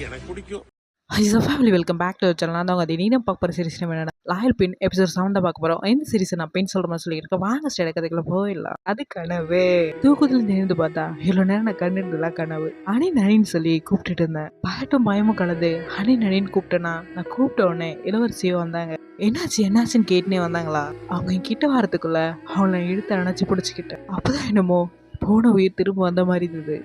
எனக்கு பிடிக்கும். ஹைஸ் of family welcome back to channel. நான் தான் உங்கள் நீனும் பார்க்க போகிற சீரிஸ் நம்ம என்னென்ன லாயல் பின் எபிசோட் 7 தான் பார்க்க போகிறோம். இந்த சீரிஸ் நான் பின் சொல்கிற மாதிரி சொல்லியிருக்கேன். வாங்க ஸ்டேட கதைக்குள்ள போயிடலாம். அது கனவு. தூக்கத்தில் நின்று பார்த்தா இவ்வளோ நேரம் நான் கண்ணு இருந்ததா கனவு. அணி நனின்னு சொல்லி கூப்பிட்டுட்டு இருந்தேன். பாட்டும் பயமும் கலந்து அணி நனின்னு கூப்பிட்டேன்னா நான் கூப்பிட்ட உடனே இளவரசியோ வந்தாங்க. என்னாச்சுன்னு கேட்டுனே வந்தாங்களா. அவங்க என் கிட்ட வரத்துக்குள்ள அவளை இழுத்து அணைச்சி பிடிச்சிக்கிட்டேன். அப்போதான் என்னமோ போன உயிர் திரும்ப வந்த மாதிரி இருந்தது.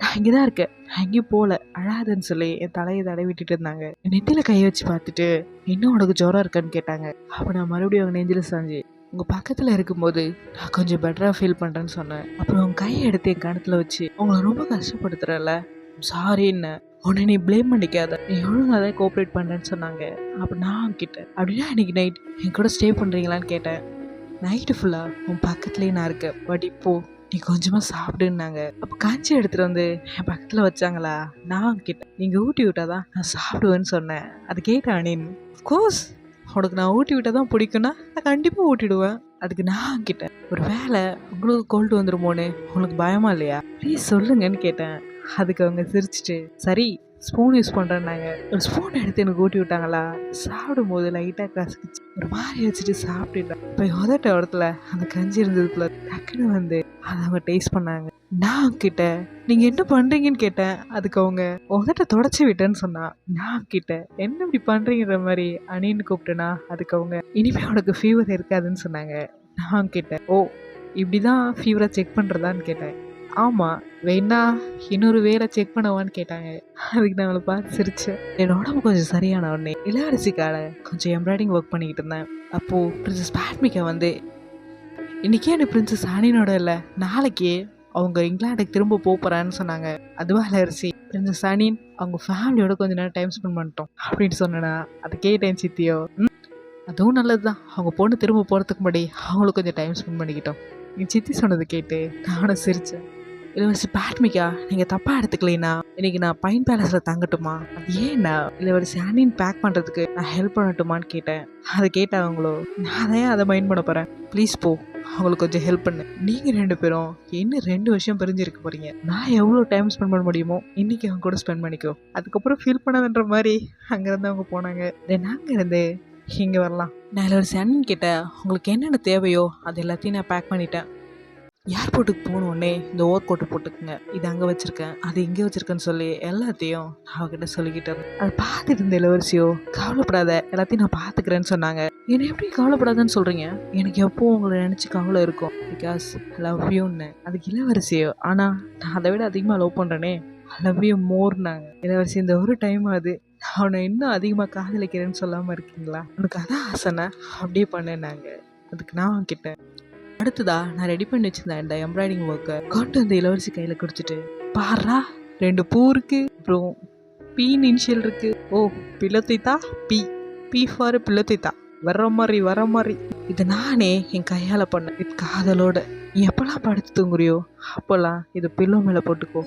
நான் இங்கே தான் இருக்கேன், நான் எங்கேயும் போகல, அழாதுன்னு சொல்லி என் தலையை தடை விட்டுட்டு இருந்தாங்க. என் நெத்தியில் கையை வச்சு பார்த்துட்டு இன்னும் உனக்கு ஜுரம் இருக்கான்னு கேட்டாங்க. அப்போ நான் மறுபடியும் அவங்க நெஞ்சில் சாஞ்சி உங்கள் பக்கத்தில் இருக்கும்போது நான் கொஞ்சம் பெட்டராக ஃபீல் பண்ணுறேன்னு சொன்னேன். அப்புறம் அவங்க கையை எடுத்து என் கணத்தில் வச்சு உங்களை ரொம்ப கஷ்டப்படுத்துறல சாரின்னு உன்னை நீ ப்ளேம் பண்ணிக்காத, நீ ஒழுங்காக தான் கோஆப்ரேட் பண்ணுறேன்னு சொன்னாங்க. அப்போ நான் கிட்ட அப்படின்னா இன்னைக்கு நைட் என் கூட ஸ்டே பண்ணுறீங்களான்னு கேட்டேன். நைட்டு ஃபுல்லாக உன் பக்கத்துலேயே நான் இருக்கேன், பட் இப்போ நீ கொஞ்சமாக சாப்பிடுன்னாங்க. அப்போ கஞ்சி எடுத்துகிட்டு வந்து என் பக்கத்தில் வச்சாங்களா. நான் கிட்ட நீங்கள் ஊட்டி விட்டாதான் நான் சாப்பிடுவேன்னு சொன்னேன். அது கேட்ட அனின், அஃப்கோர்ஸ் உனக்கு நான் ஊட்டி விட்டால் தான் பிடிக்குன்னா நான் கண்டிப்பாக ஊட்டிடுவேன். அதுக்கு நான் கிட்ட ஒரு வேலை உங்களுக்கு கோல்டு வந்துடுமோன்னு உங்களுக்கு பயமா இல்லையா, ப்ளீஸ் சொல்லுங்கன்னு கேட்டேன். அதுக்கு அவங்க சிரிச்சிட்டு சரி ஸ்பூன் யூஸ் பண்ணுறேன்னாங்க. ஒரு ஸ்பூன் எடுத்து எனக்கு ஊட்டி விட்டாங்களா. சாப்பிடும் போது லைட்டாக கசக்கிச்சு ஒரு மாதிரி வச்சுட்டு சாப்பிட்டுட்டேன். இப்போ உதட்ட இடத்துல அந்த கஞ்சி இருந்ததுக்குள்ள டக்குன்னு வந்து அதை அவங்க டேஸ்ட் பண்ணாங்க. நான் கிட்ட நீங்கள் என்ன பண்ணுறீங்கன்னு கேட்டேன். அதுக்கு அவங்க உதட்ட தொடச்சி விட்டேன்னு சொன்னா. நான் கிட்ட என்ன இப்படி பண்ணுறீங்கிற மாதிரி அணின்னு கூப்பிட்டேன்னா. அதுக்கு அவங்க இனிமேல் உனக்கு ஃபீவர் இருக்காதுன்னு சொன்னாங்க. நான் கிட்ட ஓ இப்படிதான் ஃபீவரை செக் பண்ணுறதான்னு கேட்டேன். ஆமாம் வேணா இன்னொரு வேலை செக் பண்ணவான்னு கேட்டாங்க. அதுக்கு நான் அவளை பார்த்து சிரிச்சேன். என்னோட உடம்பு கொஞ்சம் சரியான உடனே இளவரசிக்கால கொஞ்சம் எம்ப்ராய்டிங் ஒர்க் பண்ணிக்கிட்டு இருந்தேன். அப்போது பிரின்சஸ் பேட்மிகா வந்து இன்றைக்கே எனக்கு பிரின்சஸ் அனினோட இல்லை நாளைக்கே அவங்க இங்கிலாந்துக்கு திரும்ப போகிறான்னு சொன்னாங்க. அதுவா இளவரசி, பிரின்சஸ் அனின் அவங்க ஃபேமிலியோட கொஞ்சம் நேரம் டைம் ஸ்பெண்ட் பண்ணிட்டோம் அப்படின்னு சொன்னேன்னா. அதை கேட்டேன் சித்தியோ. அதுவும் நல்லது தான், அவங்க பொண்ணு திரும்ப போகிறதுக்கு முன்னாடி அவங்களுக்கு கொஞ்சம் டைம் ஸ்பெண்ட் பண்ணிக்கிட்டோம். என் சித்தி சொன்னதை கேட்டு நானும் சிரித்தேன். இளவரசி பேட்மிகா நீங்கள் தப்பாக எடுத்துக்கலைன்னா இன்னைக்கு நான் பைன் பேலஸில் தங்கட்டுமா, அது ஏன்னா இளவரசி அனின் பேக் பண்ணுறதுக்கு நான் ஹெல்ப் பண்ணட்டுமான்னு கேட்டேன். அதை கேட்டவங்களோ நான் தான் அதை மைண்ட் பண்ண போகிறேன், ப்ளீஸ் போ அவங்களுக்கு கொஞ்சம் ஹெல்ப் பண்ணு. நீங்கள் 2 பேரும் இன்னும் 2 வருஷம் பிரிஞ்சிருக்க போகிறீங்க, நான் எவ்வளோ டைம் ஸ்பெண்ட் பண்ண முடியுமோ இன்றைக்கி அவங்க கூட ஸ்பெண்ட் பண்ணிக்கோ, அதுக்கப்புறம் ஃபீல் பண்ணாதுன்ற மாதிரி அங்கேருந்து அவங்க போனாங்க. தென் அங்கேருந்து இங்கே வரலாம். நான் இளவரசி அண்ணன் கிட்ட உங்களுக்கு என்னென்ன தேவையோ அது எல்லாத்தையும் நான் பேக் பண்ணிட்டேன். ஏர்போர்ட்டுக்கு போனோடனே இந்த ஓவர் கோட்டை போட்டுக்குங்க, இது அங்கே வச்சுருக்கேன் அது இங்கே வச்சுருக்கேன்னு சொல்லி எல்லாத்தையும் அவகிட்ட சொல்லிக்கிட்டு இருந்தேன். அதை பார்த்துட்டு இருந்த இளவரசியோ கவலைப்படாத எல்லாத்தையும் நான் பார்த்துக்கிறேன்னு சொன்னாங்க. என்னை எப்படி கவலைப்படாதுன்னு சொல்கிறீங்க, எனக்கு எப்போ உங்களை நினச்சி கவலை இருக்கும், பிகாஸ் லவ் யூன்னு. அதுக்கு இளவரசியோ ஆனால் நான் அதை விட அதிகமாக லவ் பண்ணுறேனே, லவ் யூ மோர்னாங்க. இளவரசி இந்த ஒரு டைம் அது அவனை இன்னும் அதிகமாக காதலிக்கிறேன்னு சொல்லாமல் இருக்கீங்களா, உனக்கு அதான் ஆசைனா அப்படியே பண்ணேன்னாங்க. அதுக்கு நான் கிட்ட அடுத்ததா நான் ரெடி பண்ணி வச்சிருந்தேன் இந்த எம்ப்ராய்டிங் ஒர்க்கை கொண்டு வந்து இளவரசி கையில் கொடுத்துட்டு பாரா 2 பூ இருக்கு, அப்புறம் பீன் இனிஷியல் இருக்கு, ஓ பிள்ளத்தைத்தா பி பி ஃபார் பிள்ளத்தைத்தா வர மாதிரி இது நானே என் கையால் பண்ணேன் இது காதலோட. நீ எப்போல்லாம் படுத்து தூங்குறியோ அப்போல்லாம் இது பில்லோ மேலே போட்டுக்கோ,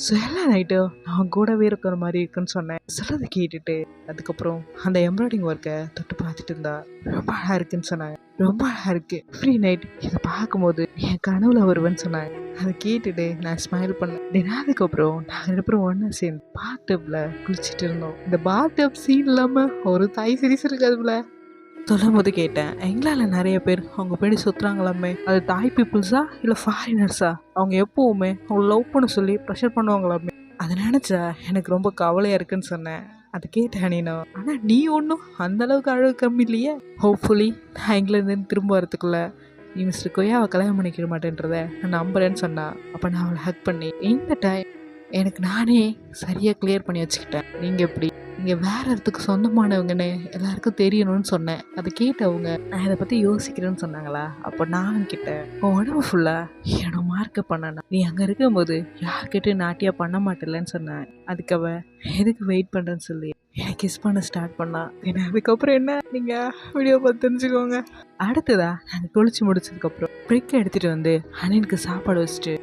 ஸோ எல்லா நைட்டும் நான் கூடவே இருக்கிற மாதிரி இருக்குன்னு சொன்னேன். சொல்கிறத கேட்டுட்டு அதுக்கப்புறம் அந்த எம்ப்ராய்டிங் ஒர்க்கை தொட்டு பார்த்துட்டு இருந்தா ரொம்ப அழகாக இருக்குன்னு சொன்னாங்க. ரொம்ப அழகாக இருக்குது, ஃப்ரீ நைட் இதை பார்க்கும்போது என் கனவுல வருவேன்னு சொன்னாங்க. அதை கேட்டுட்டு நான் ஸ்மைல் பண்ணேன். தென் அதுக்கப்புறம் நாங்கள் 2 பேரும் ஒன்றா சேர்ந்து பாத் டப்ல குளிச்சுட்டு இருந்தோம். இந்த பாத் டப் சீன் இல்லாமல் ஒரு தாய் சீரிஸ் இருக்காதுல சொல்லும் போது கேட்டேன். இங்கிலாந்தில் நிறைய பேர் அவங்க போய் சுற்றுறாங்களாமே, அது தாய் பீப்புள்ஸா இல்லை ஃபாரினர்ஸா, அவங்க எப்போவுமே அவங்க லவ் பண்ண சொல்லி ப்ரெஷர் பண்ணுவாங்களாமே, அதை நினச்சா எனக்கு ரொம்ப கவலையாக இருக்குன்னு சொன்னேன். அதை கேட்டேன் நீனோ, ஆனால் நீ ஒன்றும் அந்தளவுக்கு அழகு கம்மி இல்லையே, ஹோப்ஃபுல்லி நான் இங்கிலாந்துலேருந்து திரும்ப வரத்துக்குள்ள நீ மிஸ்டர் கொய்யாவை கல்யாணம் பண்ணிக்க மாட்டேன்றதை நான் நம்புறேன்னு சொன்னா. அப்போ நான் அவளை ஹக் பண்ணி இந்த டைம் எனக்கு நானே சரியாக கிளியர் பண்ணி வச்சுக்கிட்டேன், நீங்கள் எப்படி நீங்கள் வேறு இடத்துக்கு சொந்தமானவங்கன்னு எல்லாருக்கும் தெரியணும்னு சொன்னேன். அதை கேட்டவங்க நான் இதை பற்றி யோசிக்கிறேன்னு சொன்னாங்களா. அப்போ நான் கிட்ட உடம்பு ஃபுல்லாக என்னோட மார்க்கை பண்ணனா, நீ அங்கே இருக்கும்போது யார்கிட்ட நாட்டியாக பண்ண மாட்டேலன்னு சொன்னேன். அதுக்கு அவன் எதுக்கு வெயிட் பண்ணுறேன்னு சொல்லி எனக்கு கிஸ் பண்ண ஸ்டார்ட் பண்ணா. ஏன்னா அதுக்கப்புறம் என்ன நீங்கள் வீடியோ பார்த்து தெரிஞ்சுக்கோங்க. அடுத்ததா நாங்கள் குளிச்சு முடிச்சதுக்கப்புறம் ப்ரிக்கை எடுத்துகிட்டு வந்து அண்ணனுக்கு சாப்பாடு வச்சுட்டு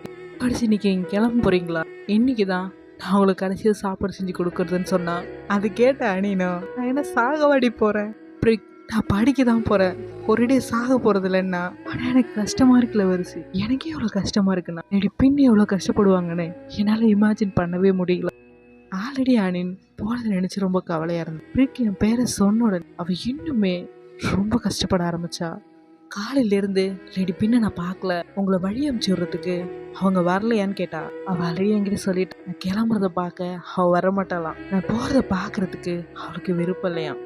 படிச்சு இன்னைக்கு நீங்கள் கிளம்ப போகிறீங்களா, இன்னைக்கு தான் நான் அவங்களுக்கு கடைசியாக சாப்பாடு செஞ்சு கொடுக்குறதுன்னு சொன்னான். அது கேட்ட அனினோ நான் என்ன சாகவாடி போகிறேன், ப்ரிக் நான் படிக்க தான் போகிறேன், ஒரு டே சாக போகிறது இல்லைன்னா. ஆனால் எனக்கு கஷ்டமாக இருக்குல்ல வரிசை, எனக்கே எவ்வளோ கஷ்டமாக இருக்குண்ணா, என்னுடைய பின் எவ்வளோ கஷ்டப்படுவாங்கன்னு என்னால் இமேஜின் பண்ணவே முடியல. ஆல்ரெடி அனின் போனதை நினைச்சு ரொம்ப கவலையா இருந்தேன். பிரிக்கு என் பேரை சொன்ன உடனே அவ இன்னுமே ரொம்ப கஷ்டப்பட ஆரம்பிச்சா. காலையில இருந்து ரெடி பின்ன நான் பார்க்கல, உங்களை வழி அனுப்பிச்சு விடுறதுக்கு அவங்க வரலையான்னு கேட்டா. அவ ஆல்ரெடி என்கிட்ட சொல்லிட்டு நான் கிளம்புறத பார்க்க அவ வரமாட்டாளாம். நான் போறத பாக்குறதுக்கு அவளுக்கு விருப்பம் இல்லையாம்.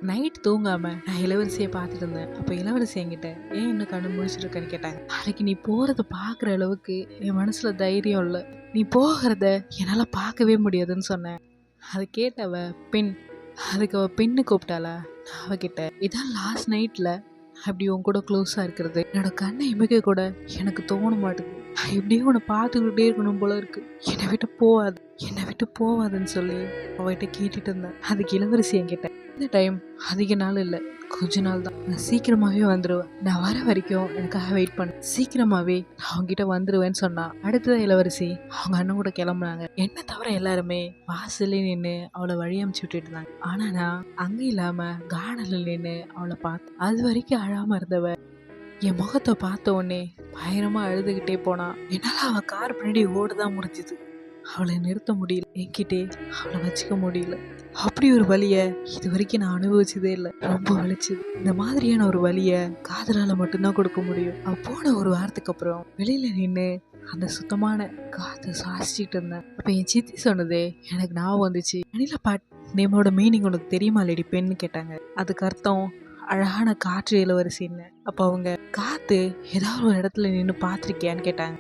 நைட் தூங்காம நான் இளவரசியை பார்த்துட்டு இருந்தேன். அப்போ இளவரசி என்கிட்ட ஏன் இன்னும் கண்ணு முடிச்சிட்டு இருக்கேன்னு கேட்டாங்க. நாளைக்கு நீ போறத பாக்குற அளவுக்கு என் மனசுல தைரியம் இல்லை, நீ போகிறத என்னால பார்க்கவே முடியாதுன்னு சொன்னேன். அதை கேட்டவ பெண், அதுக்கு அவ பெண்ணு கூப்பிட்டாளா. நான் அவகிட்ட இதான் லாஸ்ட் நைட்ல அப்படி உன் கூட க்ளோஸா இருக்கிறது என்னோட கண்ணை இமைக்க கூட எனக்கு தோண மாட்டேங்குது. எப்படியும் உன்னை பார்த்துக்கிட்டே இருக்கணும் போல இருக்கு, என்னை விட்டு போவாது, என்னை விட்டு போவாதுன்னு சொல்லி அவகிட்ட கேட்டுட்டு இருந்தேன். அதுக்கு இளவரசி என்கிட்ட இந்த டைம் அதிக நாள் இல்லை, கொஞ்ச நாள் தான், நான் சீக்கிரமாவே வந்துடுவேன், நான் வர வரைக்கும் எனக்காக வெயிட் பண்ணு, சீக்கிரமாவே நான் அவங்ககிட்ட வந்துடுவேன்னு சொன்னா. அடுத்ததான் இளவரசி அவங்க அண்ணன் கூட கிளம்புனாங்க. என்ன தவிர எல்லாருமே வாசல்ல நின்று அவளை வழி அமுச்சு விட்டுட்டு இருந்தாங்க. ஆனா நான் அங்க இல்லாம கார்டன்ல நின்று அவளை பார்த்தேன். அது வரைக்கும் அழாம இருந்தவ என் முகத்தை பார்த்த உடனே பயங்கரமா அழுதுகிட்டே போனா. என்னால அவ கார் பின்னாடி ஓடதான் முடிஞ்சுது. அவளை நிறுத்த முடியல, என்கிட்டே அவளை வச்சுக்க முடியல. அப்படி ஒரு வலிய இது வரைக்கும் நான் அனுபவிச்சதே இல்லை, ரொம்ப வலிச்சுது. இந்த மாதிரியான ஒரு வலிய காதலால மட்டும்தான் கொடுக்க முடியும். அவ போன ஒரு வாரத்துக்கு அப்புறம் வெளியில நின்று அந்த சுத்தமான காற்றை சுவாசிச்சுட்டு இருந்தேன். அப்ப என் சித்தி சொன்னதே எனக்கு ஞாபகம் வந்துச்சு. அனிலா பாட் நேமோட மீனிங் உனக்கு தெரியுமா லேடி பெண்ணு கேட்டாங்க. அதுக்கு அர்த்தம் அழகான காற்று இளவரசின்னு. அப்போ அவங்க காத்து ஏதாவது ஒரு இடத்துல நின்று பார்த்துருக்கியான்னு கேட்டாங்க.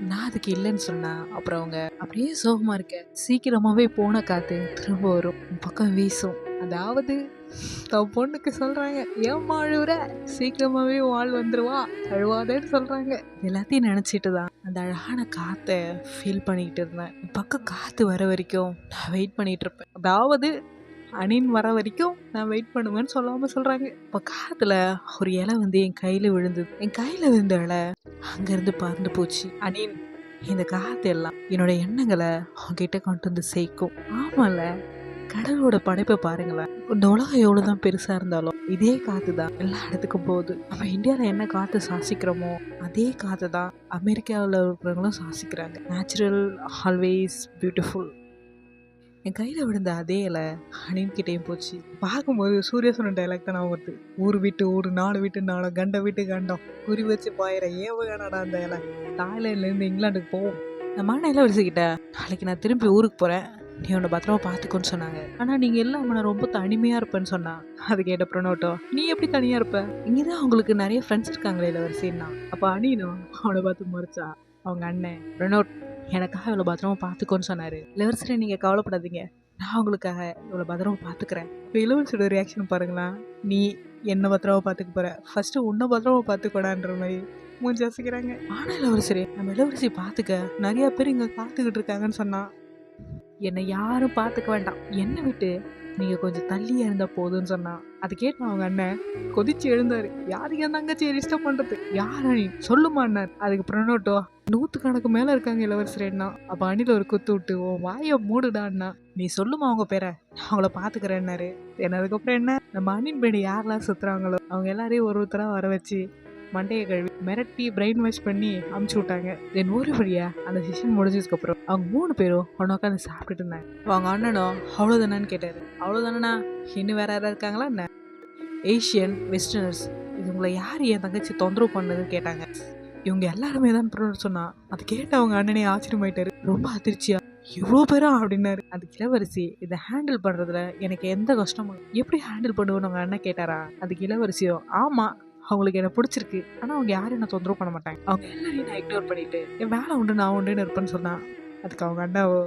நான் அதுக்கு இல்லைன்னு சொன்னேன். அப்புறம் அவங்க அப்படியே சோகமா இருக்க, சீக்கிரமாவே போன காத்து திரும்ப வரும், உன் பக்கம் வீசும். அதாவது தன் பொண்ணுக்கு சொல்றாங்க, ஏம்மா அழுவுற, சீக்கிரமாவே வாழ் வந்துருவா, அழுவாதேன்னு சொல்றாங்க. எல்லாத்தையும் நினைச்சிட்டு தான் அந்த அழகான காத்தை ஃபீல் பண்ணிக்கிட்டு இருந்தேன். என் பக்கம் காத்து வர வரைக்கும் நான் வெயிட் பண்ணிட்டு இருப்பேன். அதாவது அணின் வர வரைக்கும் நான் வெயிட் பண்ணுவேன்னு சொல்லாம சொல்றாங்க. இப்போ காத்துல ஒரு இலை வந்து என் கையில விழுந்தது. என் கையில விழுந்த இலை அங்கிருந்து பறந்து போச்சு. அணின், இந்த காத்து எல்லாம் என்னோட எண்ணங்களை அவங்ககிட்ட கொண்டு வந்து சேர்க்கும். ஆமால, கடவுளோட படைப்பை பாருங்களேன். இந்த உலகம் எவ்வளவுதான் பெருசா இருந்தாலும் இதே காத்து தான் எல்லா இடத்துக்கும் போகுது. நம்ம இந்தியாவில் என்ன காத்து சுவாசிக்கிறோமோ அதே காத்து தான் அமெரிக்காவில் இருக்கிறவங்களும் சுவாசிக்கிறாங்க. Natural always beautiful. என் கையில் விழுந்த அதே இலை அணின்கிட்டையும் போச்சு. பார்க்கும்போது சூர்யா சொன்ன டைலாக் தான் நான் வருது. ஊர் விட்டு ஊர், நாடு விட்டு நாடு, கண்டம் விட்டு கண்டம், குறி வச்சு பாயிற ஏவகானடா அந்த இலை. தாய்லாண்ட்லேருந்து இங்கிலாந்துக்கு போவோம். நான் மான இளவரசிக்கிட்ட நாளைக்கு நான் திரும்பி ஊருக்கு போகிறேன், நீ உன்னை பத்திரமா பார்த்துக்கோன்னு சொன்னாங்க. ஆனால் நீங்கள் எல்லாம் நான் ரொம்ப தனிமையாக இருப்பேன்னு சொன்னா. அது கேட்ட ப்ரொனோட்டோ, நீ எப்படி தனியாக இருப்ப, இங்கே தான் அவங்களுக்கு நிறைய ஃப்ரெண்ட்ஸ் இருக்காங்களே இளவரசின்னா. அப்போ அணினும் அவனை பார்த்து முறைச்சா. அவங்க அண்ணன் ப்ரொனோட் எனக்காக இவ்வளோ பத்திரமா பார்த்துக்கோன்னு சொன்னார். இளவரசரை நீங்கள் கவலைப்படாதீங்க, நான் உங்களுக்காக இவ்வளோ பத்திரமா பார்த்துக்கிறேன். இப்போ இளவரசியோட ரியாக்ஷன் பாருங்களா. நீ என்ன பத்திரமா பார்த்துக்க போற, ஃபர்ஸ்ட் உன்னை பத்திரமா பார்த்துக்கூடான்ற மாதிரி மூஞ்சி அசைக்கிறாங்க. ஆனால் இளவரசரே, நம்ம இளவரசி பார்த்துக்க நிறைய பேர் இங்கே காத்துக்கிட்டு இருக்காங்கன்னு சொன்னா. என்னை யாரும் பார்த்துக்க வேண்டாம், என்னை விட்டு நீங்கள் கொஞ்சம் தள்ளியே இருந்தால் போதும்னு சொன்னா. அது கேட்டு அவங்க அண்ணன் கொதிச்சு எழுந்தாரு. யாருக்கு என் தங்கச்சியை டிஸ்டர்ப் பண்ணுறது, யார் அணி சொல்லுமான்னார். அதுக்கு ப்ரொனோட்டோ, 100 கணக்கு மேலே இருக்காங்க இளவரசரேன்னா. அப்போ அணில ஒரு குத்து விட்டு, ஓ வாயை மூடுடான்னா, நீ சொல்லுமா அவங்க பேரை, நான் அவங்கள பார்த்துக்கிறேன்னாரு. அதுக்கப்புறம் என்ன, நம்ம அணின் பேடி யாரெல்லாம் சுற்றுறாங்களோ அவங்க எல்லாரையும் ஒரு ஒருத்தராக வர வச்சு மண்டையை கழுவி மிரட்டி பிரெயின் வாஷ் பண்ணி அமுச்சு விட்டாங்க. தென் ஒரு வழியா அந்த செஷன் முடிஞ்சதுக்கப்புறம் அவங்க 3 பேரும் ஒன்று உட்காந்து சாப்பிட்டுட்டு இருந்தாங்க. அவங்க அண்ணனும் அவ்வளோதானு கேட்டாரு. அவ்வளோதானா, இன்னும் வேற யாராவது இருக்காங்களா என்ன? ஏஷியன் வெஸ்டர்னர்ஸ், இவங்களை யார் என் தங்கச்சி தொந்தரவு பண்ணதுன்னு கேட்டாங்க. இவங்க எல்லாருமே தான் சொன்னா. அது கேட்டு அவங்க அண்ணனே ஆச்சரியமாயிட்டாரு, ரொம்ப அதிர்ச்சியா, இவ்வளோ பேரா அப்படின்னாரு. அதுக்கு இளவரசி, இதை ஹேண்டில் பண்றதுல எனக்கு எந்த கஷ்டமும், எப்படி ஹேண்டில் பண்ணுவோன்னு அவங்க அண்ணன் கேட்டாரா. அதுக்கு இளவரசியோ, ஆமா அவங்களுக்கு என்ன பிடிச்சிருக்கு, ஆனா அவங்க யாரும் என்ன தொந்தரவு பண்ண மாட்டாங்க, அவங்க எல்லாரையும் நான் இக்னோர் பண்ணிட்டு என் வேலை உண்டு நான் உண்டுன்னு இருப்பேன்னு சொன்னா. அதுக்கு அவங்க அண்ணாவோ,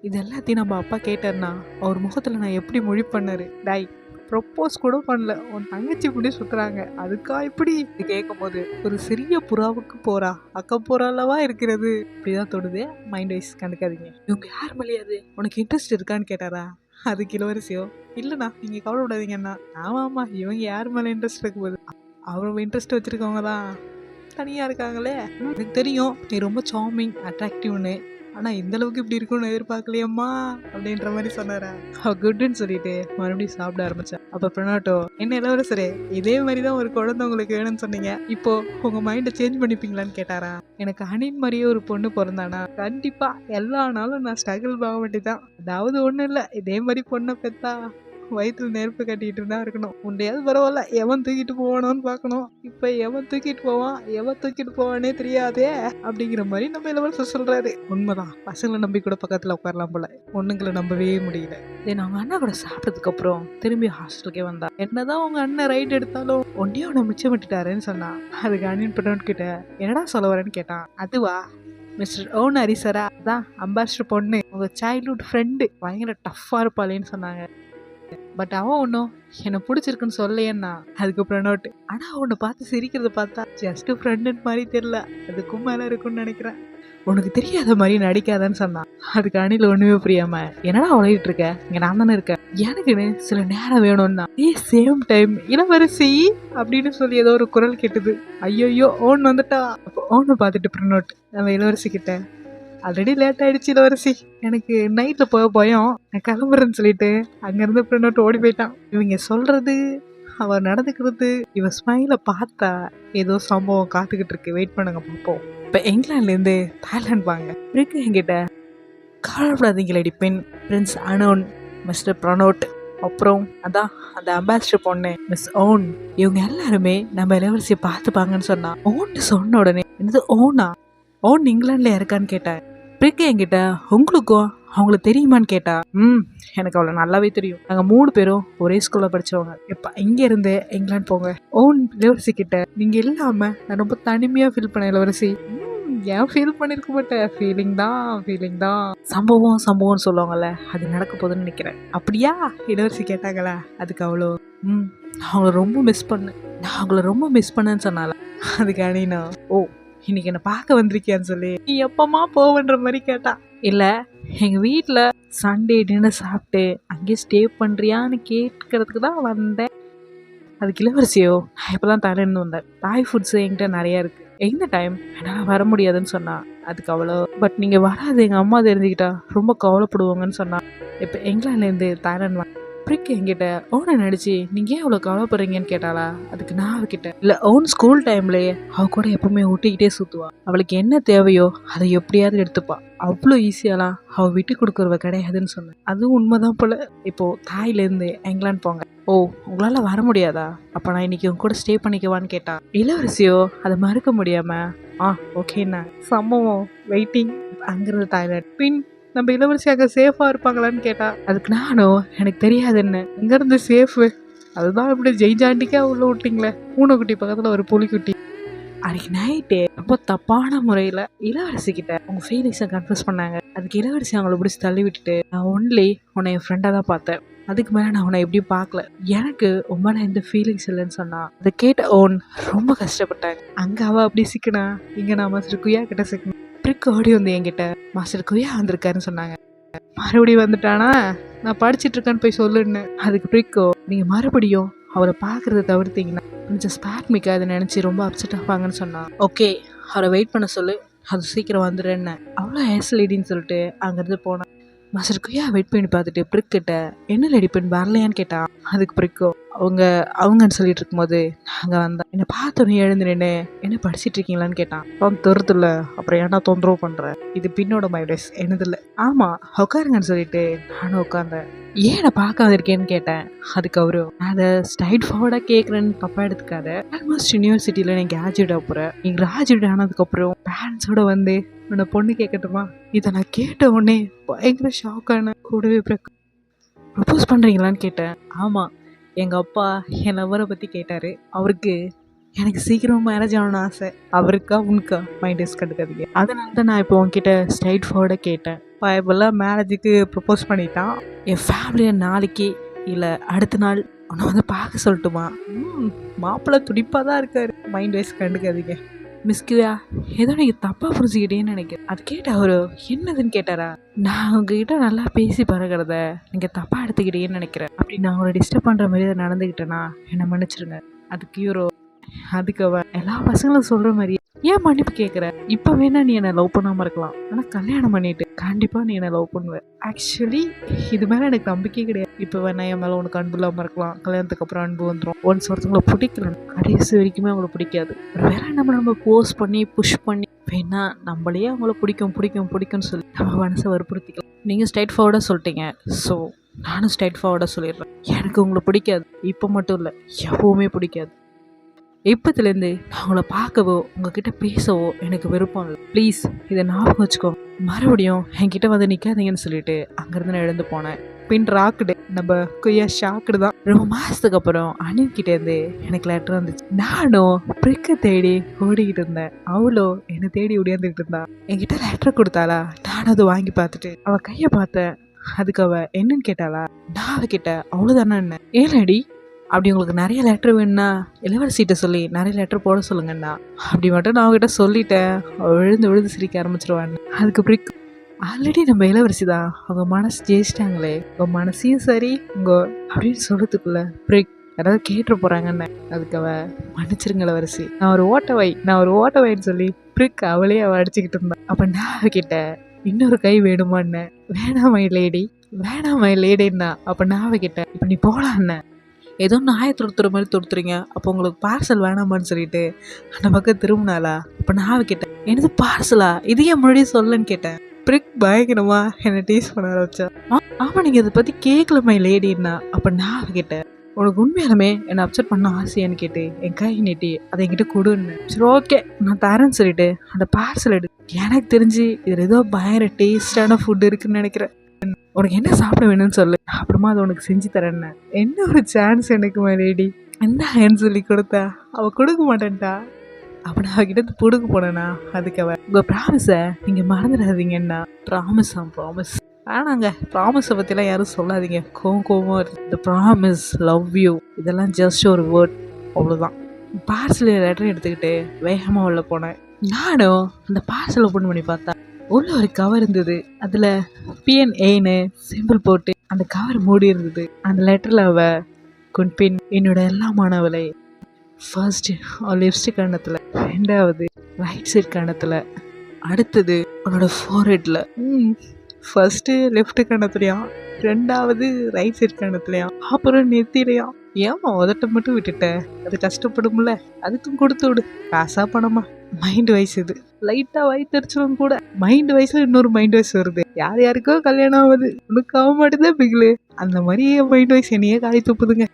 இது எல்லாத்தையும் நம்ம அப்பா கேட்டாருன்னா அவர் முகத்துல நான் எப்படி மொழி பண்ணாரு, டாய் ப்ரொப்போஸ் கூட பண்ணல, உன் தங்கச்சி இப்படி சுத்துறாங்க, அதுக்கா இப்படி கேட்கும் போது ஒரு சிறிய புறாவுக்கு போறா அக்கம் போறாலவா இருக்கிறது இப்படிதான் தொடுது. Mind wise கண்டுக்காதீங்க. இவங்க யார் மலையாது, உனக்கு இன்ட்ரெஸ்ட் இருக்கான்னு கேட்டாரா. அதுக்கு இளவரசியோ, இல்லைண்ணா நீங்க கவலைப்படாதீங்கண்ணா. ஆமா இவங்க யார் மேல இன்ட்ரெஸ்ட் இருக்கும் போது, அவ்வளோ இன்ட்ரெஸ்ட் வச்சுருக்கவங்க தான் தனியாக இருக்காங்களே. எனக்கு தெரியும் நீ ரொம்ப சார்மிங் அட்ராக்டிவ்னு, ஆனால் இந்த அளவுக்கு இப்படி இருக்கும்னு எதிர்பார்க்கலையம்மா அப்படின்ற மாதிரி சொன்னாரா. குட்டுன்னு சொல்லிட்டு மறுபடியும் சாப்பிட ஆரம்பிச்சேன். அப்போ பிரணாட்டோ, என்ன இளவரசரே, இதே மாதிரி தான் ஒரு குழந்தை உங்களுக்கு வேணும்னு சொன்னீங்க, இப்போ உங்கள் மைண்டை சேஞ்ச் பண்ணிப்பீங்களான்னு கேட்டாரா. எனக்கு அணின் மாதிரியே ஒரு பொண்ணு பிறந்தானா கண்டிப்பாக எல்லா நாளும் நான் ஸ்ட்ரகிள் ஆக வேண்டியதான். அதாவது ஒன்றும் இல்லை, இதே மாதிரி பொண்ணை பெற்றா வயிற்றுல நெருப்பு கட்டிட்டு தான் இருக்கணும். உண்டையாவது பரவாயில்ல, எவன் தூக்கிட்டு போவானோன்னு பார்க்கணும். இப்போ எவன் தூக்கிட்டு போவான் எவன் தூக்கிட்டு போவானே தெரியாதே அப்படிங்கிற மாதிரி நம்ம இளவரசர் சொல்றாரு. உண்மைதான், பசங்களை நம்பி கூட பக்கத்தில் உட்காரலாம் போல, பொண்ணுங்களை நம்பவே முடியல. தென் அவங்க அண்ணா கூட சாப்பிட்டதுக்கு அப்புறம் திரும்பி ஹாஸ்டலுக்கே வந்தா. என்னதான் உங்க அண்ணன் ரைட் எடுத்தாலும் ஒன்னையும் அவனை மிச்சம் விட்டுட்டாருன்னு சொன்னா. அதுக்கு அண்ணன் பண்ணவன் கிட்ட என்னடா சொல்ல வரேன்னு கேட்டான். அதுவா, மிஸ்டர் ஓன் ஹரிசரா, அதான் அம்பாசிடர் பொண்ணு, உங்க சைல்ட்ஹுட் ஃப்ரெண்டு, பயங்கர டஃப்பா இருப்பாளேன்னு சொன்னாங்க. பட் அவன் ஒன்றும் என்னை பிடிச்சிருக்குன்னு சொல்லையன்னா. அதுக்கப்புறம் நோட்டு, ஆனால் அவனை பார்த்து சிரிக்கிறத பார்த்தா ஜஸ்ட் ஃப்ரெண்டுன்னு மாதிரி தெரியல, அதுக்கும் மேலே இருக்குன்னு நினைக்கிறேன். உனக்கு தெரியாத மாதிரி நடிக்காதான்னு சொன்னான். அதுக்கு அணில் ஒன்றுமே புரியாம, என்னடா உழையிட்டு இருக்க, இங்கே நான் தானே இருக்கேன், எனக்குன்னு சில நேரம் வேணும்னா சேம் டைம் இளவரசி அப்படின்னு சொல்லி ஏதோ ஒரு குரல் கேட்டுது. ஐயோயோ ஓன் வந்துட்டா. அப்போ ஓன்னு பார்த்துட்டு பிரினோட் நம்ம இளவரசி கிட்ட, ஆல்ரெடி லேட் ஆயிடுச்சு இளவரசி, எனக்கு நைட்டில் போக பயம், நான் கிளம்புறேன்னு சொல்லிட்டு அங்கேருந்து பிரிண்ட் ஓடி போயிட்டான். இவங்க சொல்றது, அவர் நடந்துக்கிறது, இவன் ஸ்மைலை பார்த்தா ஏதோ சம்பவம் காத்துக்கிட்டு இருக்கு. வெயிட் பண்ணுங்க பார்ப்போம். இப்போ இங்கிலாந்துலேருந்து தாய்லாந்து வாங்க இருக்கு. என்கிட்ட கவலைப்படாதீங்களடி பெண், பிரின்ஸ் அனோன், மிஸ்டர் பிரணோட், அப்புறம் அதான் அந்த அம்பாசிடர் பொண்ணு மிஸ் ஓன், இவங்க எல்லாருமே நம்ம இளவரசியை பார்த்துப்பாங்கன்னு சொன்னா. ஓன்னு சொன்ன உடனே என்னது ஓனா, ஓன் இங்கிலாந்துல இருக்கான்னு கேட்டேன். பிரிக்கு என்கிட்ட, உங்களுக்கும் அவங்கள தெரியுமான்னு கேட்டா. எனக்கு அவ்வளோ நல்லாவே தெரியும், நாங்கள் 3 பேரும் ஒரே ஸ்கூலில் படித்தவங்க. இப்போ இங்கேருந்து இங்கிலாந்து போங்க. ஓன் இளவரசி கிட்ட, நீங்கள் இல்லாமல் நான் ரொம்ப தனிமையாக ஃபீல் பண்ணேன் இளவரசி. ஏன் ஃபீல் பண்ணியிருக்க மாட்டேன், ஃபீலிங் தான். சம்பவம்னு சொல்லுவாங்கல்ல, அது நடக்க போகுதுன்னு நினைக்கிறேன். அப்படியா இளவரசி கேட்டாங்களா. அதுக்கு அவ்வளோ அவங்கள ரொம்ப மிஸ் பண்ணேன், நான் அவங்கள ரொம்ப மிஸ் பண்ணேன்னு சொன்னால. அதுக்கு அணினா, ஓ இன்னைக்கு என்னை பார்க்க வந்திருக்கியான்னு சொல்லி நீ எப்பமா போவன்ற மாதிரி கேட்டா. இல்லை, எங்கள் வீட்டில் சண்டே டின்னர் சாப்பிட்டு அங்கேயே ஸ்டே பண்ணுறியான்னு கேட்கறதுக்கு தான் வந்தேன். அதுக்கு இளவரசியோ, நான் இப்போ தான் தாய்லாந்து வந்தேன், தாய் ஃபுட்ஸ் என்கிட்ட நிறையா இருக்குது, எந்த டைம் என்னால் வர முடியாதுன்னு சொன்னா. அதுக்கு அவ்வளோ, பட் நீங்கள் வராது எங்கள் அம்மா தெரிஞ்சுக்கிட்டா ரொம்ப கவலைப்படுவாங்கன்னு சொன்னா. இப்போ இங்கிலாந்துலேருந்து தாய்லாந்து வாங்க பிரிக்கு என்கிட்ட, ஓனை நடிச்சு நீங்கள் ஏன் அவ்வளோ கவலைப்படுறீங்கன்னு கேட்டாளா. அதுக்கு நான் அவகிட்ட, இல்லை ஓன் ஸ்கூல் டைம்லேயே அவ கூட எப்பவுமே ஒட்டிக்கிட்டே சுற்றுவா, அவளுக்கு என்ன தேவையோ அதை எப்படியாவது எடுத்துப்பா, அவ்வளோ ஈஸியாலாம் அவள் விட்டு கொடுக்குறவ கிடையாதுன்னு சொன்னேன். அதுவும் உண்மைதான் போல. இப்போது தாய்லேருந்து இங்கிலாந்து போங்க. ஓ உங்களால் வர முடியாதா, அப்போ நான் இன்னைக்கு உங்க கூட ஸ்டே பண்ணிக்குவான்னு கேட்டா. இளவரசியோ அதை மறுக்க முடியாமல் ஓகேண்ணா. சம்பவம் வெயிட்டிங். அங்கிருந்து தாய்லாந்து பின் நம்ம இளவரசி அங்கே சேஃபாக இருப்பாங்களான்னு கேட்டா. அதுக்கு நானும், எனக்கு தெரியாதுன்னு, எங்கேருந்து சேஃபு, அதுதான் இப்படி ஜெய்ஜாண்டிக்காக உள்ள விட்டிங்களே, பூனைக்குட்டி பக்கத்தில் ஒரு புலிக்குட்டி. அன்றைக்கி நைட்டு ரொம்ப தப்பான முறையில் இளவரசிக்கிட்ட அவங்க ஃபீலிங்ஸை கன்ஃபர்ஸ் பண்ணாங்க. அதுக்கு இளவரசி அவங்கள பிடிச்சி தள்ளி விட்டுட்டு, நான் ஒன்லி உன்னை என் ஃப்ரெண்டாக தான் பார்த்தேன், அதுக்கு மேலே நான் உன்னை எப்படியும் பார்க்கல, எனக்கு உன் மேலே எந்த ஃபீலிங்ஸ் இல்லைன்னு சொன்னா. அதை கேட்ட ஓன் ரொம்ப கஷ்டப்பட்டாங்க. அங்கே அவள் அப்படி சிக்கனா, இங்கே நான் மாஸ்டர் குயா கிட்ட சிக்கணும். பிரிக்கு ஓடி வந்து என்கிட்ட, மாஸ்டர் குயா வந்திருக்காருன்னு சொன்னாங்க. மறுபடியும் வந்துட்டானா, நான் படிச்சுட்டு இருக்கேன்னு போய் சொல்லுன்னு. அதுக்கு பிரிக்கோ, நீங்கள் மறுபடியும் அவரை பார்க்குறத தவிர்த்தீங்கன்னா கொஞ்சம் ஸ்பாட்மிக்கா அதை நினச்சி ரொம்ப அப்செட் ஆவாங்கன்னு சொன்னான். ஓகே அவரை வெயிட் பண்ண சொல்லு, அது சீக்கிரம் வந்துடுறேன்னு. அவ்வளோ ஏஸ்லேடின்னு சொல்லிட்டு அங்கேருந்து போனேன். மாஸ்டர் குயா வெயிட் பண்ணி பார்த்துட்டு பிரிக்கிட்ட, என்ன லேடி பெண் வரலையான்னு கேட்டான். அதுக்கு பிரிக்கோ, அவங்கன்னு சொல்லிட்டு இருக்கும்போது நாங்கள் வந்தோம், என்னை பார்த்தோன்னே எழுந்து நின்று என்ன படிச்சுட்டு இருக்கீங்களான்னு கேட்டான். தருத்துல அப்புறம் ஏன்னா தொந்தரவு பண்ணுறேன், இது பின்னோட மைடஸ் என்னதில்லை, ஆமாம் உட்காருங்கன்னு சொல்லிட்டு நானும் உட்காந்தேன். ஏன் நான் பார்க்க வந்திருக்கேன்னு கேட்டேன். அதுக்கு அவரும், நான் அதை ஸ்ட்ரைட் ஃபார்வர்டாக கேட்குறேன்னு தப்பாக எடுத்துக்காத, ஆல்மோஸ்ட் யூனிவர்சிட்டியில் நீ கிராஜுவேட் ஆக போகிறேன், நீ கிராஜுவேட் ஆனதுக்கப்புறம் பேரண்ட்ஸோட வந்து உன்னை பொண்ணு கேட்கட்டுமா. இதை நான் கேட்ட உடனே பயங்கர ஷாக்கான. கூடவே ப்ரப்போஸ் பண்ணுறீங்களான்னு கேட்டேன். ஆமாம், எங்கள் அப்பா என் லவ்வரை பற்றி கேட்டார், அவருக்கு எனக்கு சீக்கிரம் மேரேஜ் ஆகணும்னு ஆசை, அவருக்கா உனக்கா மைண்டஸ் கண்டுக்காதீங்க, அதனால தான் நான் இப்போ உங்ககிட்ட ஸ்ட்ரைட் ஃபார்வர்டாக கேட்டேன். இப்போல்லாம் மேரேஜுக்கு ப்ரப்போஸ் பண்ணிட்டான். என் ஃபேமிலியை நாளைக்கு இல்லை அடுத்த நாள் உன்னை வந்து பார்க்க சொல்லட்டுமா. மாப்பிள்ளை துடிப்பாக தான் இருக்கார், மைண்ட் வைஸ் கண்டுக்காதீங்க. மிஸ்கியா ஏதோ நீங்கள் தப்பாக புரிஞ்சுக்கிட்டேன்னு நினைக்கிறேன். அது கேட்ட அவரு என்னதுன்னு கேட்டாரா. நான் உங்ககிட்ட நல்லா பேசி பழகிறத நீங்கள் தப்பாக எடுத்துக்கிட்டேன்னு நினைக்கிறேன், அப்படி நான் அவங்களை டிஸ்டர்ப் பண்ணுற மாதிரி நடந்துக்கிட்டேன்னா என்னை மன்னிச்சிருங்க. அதுக்கு இவரோ, அதுக்கு அவன் எல்லா பசங்களும் சொல்கிற மாதிரியே ஏன் மன்னிப்பு கேட்குற? இப்போ வேணா நீ என்னை லவ் பண்ணாமல் இருக்கலாம், ஆனால் கல்யாணம் பண்ணிட்டு கண்டிப்பாக நீ என்னை லவ் பண்ணுவ. ஆக்சுவலி இது மேலே எனக்கு நம்பிக்கையே கிடையாது. இப்போ வேணா என் மேலே உனக்கு அன்பு இல்லாமல் இருக்கலாம், கல்யாணத்துக்கு அப்புறம் அன்பு வந்துடும். ஒன்ஸ் ஒருத்தவங்களை பிடிக்கல, கடைசி வரைக்குமே அவங்கள பிடிக்காது. வேற நம்ம போஸ்ட் பண்ணி புஷ் பண்ணி வேணா நம்மளையே அவங்கள பிடிக்கும் பிடிக்கும் பிடிக்கும்னு சொல்லி நம்ம மனசை வற்புறுத்திக்கலாம். நீங்கள் ஸ்ட்ரைட் ஃபார்வர்டாக சொல்லிட்டீங்க, ஸோ நானும் ஸ்ட்ரைட் ஃபார்வர்டாக சொல்லிடுறேன். எனக்கு உங்களை பிடிக்காது, இப்போ மட்டும் இல்லை, எப்பவுமே பிடிக்காது. இப்போத்துலேருந்து நான் உங்களை பார்க்கவோ உங்ககிட்ட பேசவோ எனக்கு விருப்பம் இல்லை. ப்ளீஸ் இதை ஞாபகம் வச்சுக்கோ. மறுபடியும் என்கிட்ட வந்து நிற்காதீங்கன்னு சொல்லிட்டு அங்கேருந்து நான் எழுந்து போனேன். பின் ராக்குடு நம்ம கொய்யா ஷாக்குடு தான். ரொம்ப மாதத்துக்கு அப்புறம் அணிக்கிட்டேருந்து எனக்கு லெட்டர் வந்துச்சு. நானும் பிரிக்க தேடி ஓடிக்கிட்டு இருந்தேன், அவளோ என்னை தேடி ஓடியாந்துக்கிட்டு இருந்தா. என்கிட்ட லெட்டர் கொடுத்தாளா, நானும் அதை வாங்கி பார்த்துட்டு அவள் கையை பார்த்தேன். அதுக்கு அவள் என்னன்னு கேட்டாளா, நான் அவகிட்ட அவ்வளோதானே என்ன ஏலடி அப்படி உங்களுக்கு நிறைய லெட்ரு வேணுன்னா இளவரசிகிட்ட சொல்லி நிறைய லெட்ரு போட சொல்லுங்கண்ணா அப்படி மட்டும் நான் அவங்ககிட்ட சொல்லிட்டேன். விழுந்து விழுந்து சிரிக்க ஆரம்பிச்சிருவான்னு. அதுக்கு பிரிக் ஆல்ரெடி நம்ம இளவரசி தான், அவங்க மனசு ஜெயிச்சிட்டாங்களே, உங்கள் மனசையும் சரி உங்கள் அப்படின்னு சொல்கிறதுக்குள்ள பிரிக் யாராவது கேட்டு போகிறாங்கன்னு. அதுக்கு மன்னிச்சிருங்க இளவரசி, நான் ஒரு ஓட்டவாயின்னு சொல்லி பிரிக் அவளே அடிச்சுக்கிட்டு இருந்தான். அப்போ நான் அவகிட்ட இன்னொரு கை வேணுமான்னு, வேணாமை லேடின்னா. அப்போ நான் அவகிட்ட இப்போ நீ போகலான்னு ஏதோ நாயை துரத்துற மாதிரி துரத்துறீங்க, அப்போ உங்களுக்கு பார்சல் வேணாமான்னு சொல்லிட்டு அந்த பக்கம் திரும்பினாலா. அப்போ நான் அவகிட்ட எனது பார்சலா, இது ஏன் முன்னாடியே சொல்லன்னு கேட்டேன். பிரிக் பயங்கரமா என்னை டீஸ் பண்ண ஆரம்பிச்சா. ஆமாம் நீங்கள் இதை பற்றி கேட்கலமா லேடின்னா. அப்போ நான் அவகிட்ட உனக்கு உண்மையாலுமே என்னை அப்செட் பண்ண ஆசையான்னு கேட்டு என் கை நீட்டி அதை என்கிட்ட கொடுன்னு. சரி ஓகே நான் தரேன்னு சொல்லிட்டு அந்த பார்சல் எடு. எனக்கு தெரிஞ்சு இதில் ஏதோ பயங்கர டேஸ்டான ஃபுட் இருக்குன்னு நினைக்கிறேன், உனக்கு என்ன சாப்பிட வேணும்னு சொல்லு, அப்புறமா அதை உனக்கு செஞ்சு தரேன்னு. என்ன ஒரு சான்ஸ் எனக்கு லேடி என்ன சொல்லி கொடுத்தா. அவள் கொடுக்க மாட்டேன்ட்டா. அப்போ நான் அவகிட்ட கொடுக்க போனேன்னா அதுக்கு உங்கள் ப்ராமிஸை நீங்கள் மறந்துடாதீங்கன்னா. ப்ராமிஸ் ஆனாங்க ப்ராமிஸை பற்றிலாம் யாரும் சொல்லாதீங்க, கோவமாக இருக்குது. இந்த ப்ராமிஸ், லவ் யூ இதெல்லாம் ஜஸ்ட் ஒரு வேர்ட், அவ்வளோதான். பார்சல் லெட்டர் எடுத்துக்கிட்டு வேகமாக உள்ள போனேன். நானும் அந்த பார்சல் ஓப்பன் பண்ணி பார்த்தா உள்ள ஒரு கவர் இருந்தது. அதில் PNAன்னு சிம்பிள் போட்டு அந்த கவர் மூடி இருந்தது. அந்த லெட்டரில் குன்பின் என்னோட எல்லாமானவளை, ஃபர்ஸ்ட் லிப்ஸ்டிக் கண்ணத்தில், ரெண்டாவது ரைட் சைட் கண்ணத்தில், அடுத்தது உன்னோட ஃபோர்ஹெட்டில். ஃபர்ஸ்ட்டு லெஃப்ட் கண்ணத்துலையாம், ரெண்டாவது ரைட் சைட் கண்ணத்துலையாம், அப்புறம் நெத்திலையாம். ஏமா உதட்ட மட்டும் விட்டுட்டேன், அது கஷ்டப்படும்ல, அதுக்கும் கொடுத்து விடு, காசா பணமா. மைண்ட் வைஸ் இது லைட்டாக வயிற்றுச்சலும் கூட. மைண்ட் வைஸில் இன்னொரு மைண்ட் வைஸ் வருது, யார் யாருக்கோ கல்யாணம் ஆகுது உனக்கு ஆக மாட்டேதான் பிகிலு, அந்த மாதிரி மைண்ட் வைஸ் என்னையே காய் துப்புதுங்க.